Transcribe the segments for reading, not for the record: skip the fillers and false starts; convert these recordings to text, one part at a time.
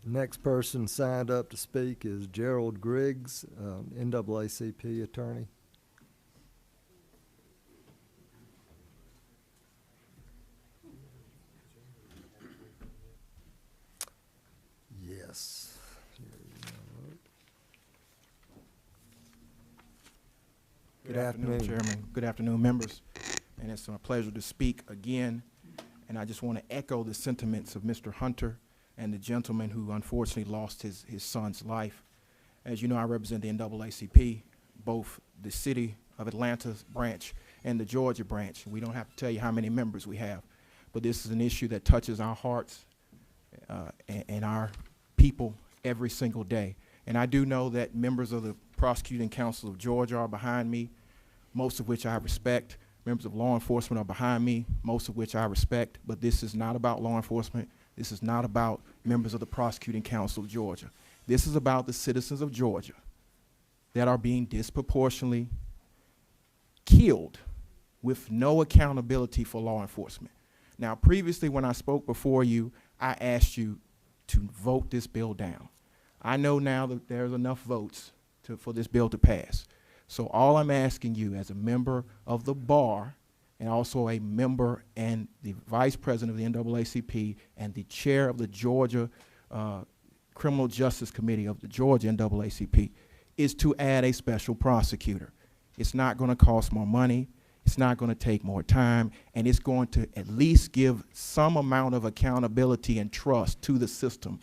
Next person signed up to speak is Gerald Griggs, NAACP attorney. Yes. Good afternoon, Chairman. Good afternoon, members. And it's a pleasure to speak again. And I just want to echo the sentiments of Mr. Hunter and the gentleman who unfortunately lost his son's life. As you know, I represent the NAACP, both the city of Atlanta's branch and the Georgia branch. We don't have to tell you how many members we have, but this is an issue that touches our hearts and our people every single day. And I do know that members of the Prosecuting Council of Georgia are behind me, most of which I respect. Members of law enforcement are behind me, most of which I respect, but this is not about law enforcement. This is not about members of the Prosecuting Council of Georgia. This is about the citizens of Georgia that are being disproportionately killed with no accountability for law enforcement. Now, previously when I spoke before you, I asked you to vote this bill down. I know now that there's enough votes for this bill to pass. So all I'm asking you as a member of the bar and also a member and the vice president of the NAACP and the chair of the Georgia Criminal Justice Committee of the Georgia NAACP is to add a special prosecutor. It's not going to cost more money. It's not going to take more time, and it's going to at least give some amount of accountability and trust to the system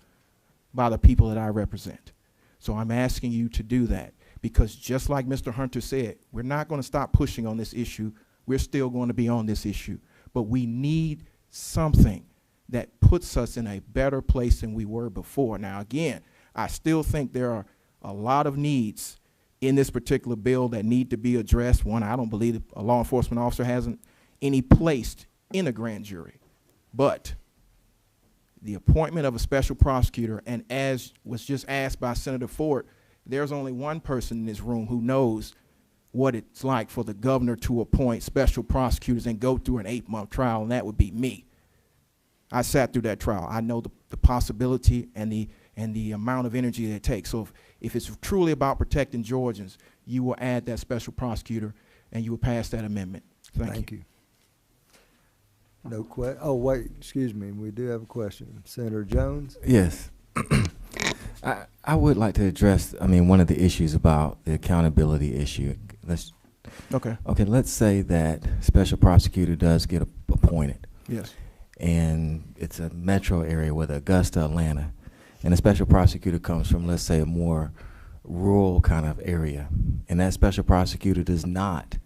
by the people that I represent. So I'm asking you to do that, because just like Mr. Hunter said, we're not going to stop pushing on this issue. We're still going to be on this issue, but we need something that puts us in a better place than we were before. Now, again, I still think there are a lot of needs in this particular bill that need to be addressed. One, I don't believe a law enforcement officer hasn't any placed in a grand jury. But the appointment of a special prosecutor, and as was just asked by Senator Ford, there's only one person in this room who knows what it's like for the governor to appoint special prosecutors and go through an 8-month trial, and that would be me. I sat through that trial. I know the possibility and the amount of energy that it takes. So if it's truly about protecting Georgians, you will add that special prosecutor and you will pass that amendment. Thank you. No question. Oh, wait, excuse me. We do have a question. Senator Jones? Yes. I would like to address, one of the issues about the accountability issue. Okay, let's say that special prosecutor does get appointed. yes. And it's a metro area, whether Augusta, Atlanta, and a special prosecutor comes from, let's say, a more rural kind of area, and that special prosecutor does not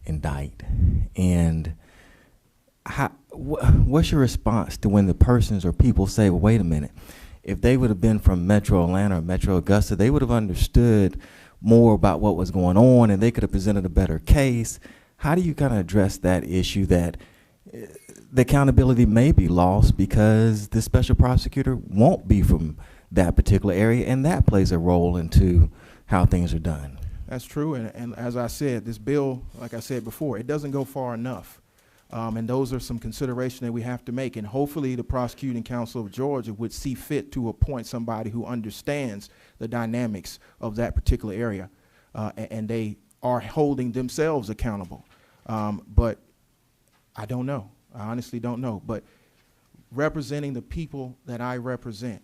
indict. And what's your response to when the persons or people say, well, wait a minute, if they would have been from Metro Atlanta or Metro Augusta, they would have understood more about what was going on and they could have presented a better case. How do you kind of address that issue that the accountability may be lost because the special prosecutor won't be from that particular area, and that plays a role into how things are done? That's true, and as I said, this bill, like I said before, it doesn't go far enough. And those are some considerations that we have to make, and hopefully the Prosecuting Council of Georgia would see fit to appoint somebody who understands the dynamics of that particular area, and they are holding themselves accountable. But I don't know. I honestly don't know. But representing the people that I represent,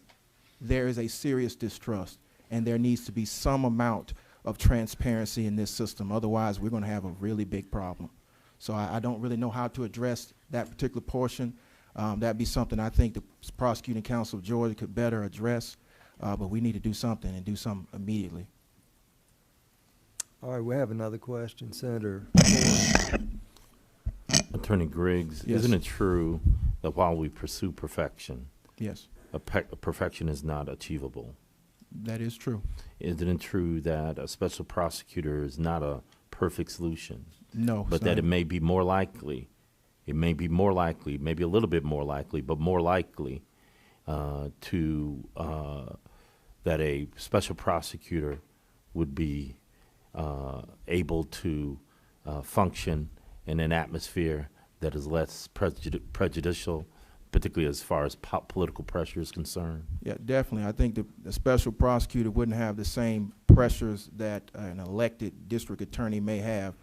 there is a serious distrust, and there needs to be some amount of transparency in this system. Otherwise, we're going to have a really big problem. So I don't really know how to address that particular portion. That'd be something I think the Prosecuting Council of Georgia could better address, but we need to do something and do something immediately. All right, we have another question. Senator Ford. Attorney Griggs, Yes. Isn't it true that while we pursue perfection, Yes, perfection is not achievable? that is true. Isn't it true that a special prosecutor is not a perfect solution, No, but that it may be more likely, maybe a little bit more likely, but more likely that a special prosecutor would be able to function in an atmosphere that is less prejudicial, particularly as far as political pressure is concerned? Yeah, definitely. I think the special prosecutor wouldn't have the same pressures that an elected district attorney may have,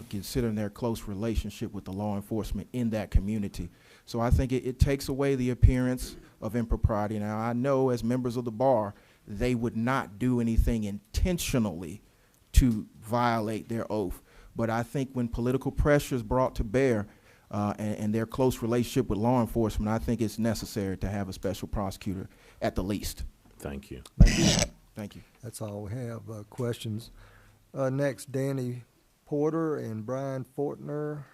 considering their close relationship with the law enforcement in that community. So I think it takes away the appearance of impropriety. Now, I know as members of the bar, they would not do anything intentionally to violate their oath. But I think when political pressure is brought to bear, and their close relationship with law enforcement, I think it's necessary to have a special prosecutor at the least. Thank you. Thank you. That's all we have. Questions? Next, Danny Porter and Brian Fortner.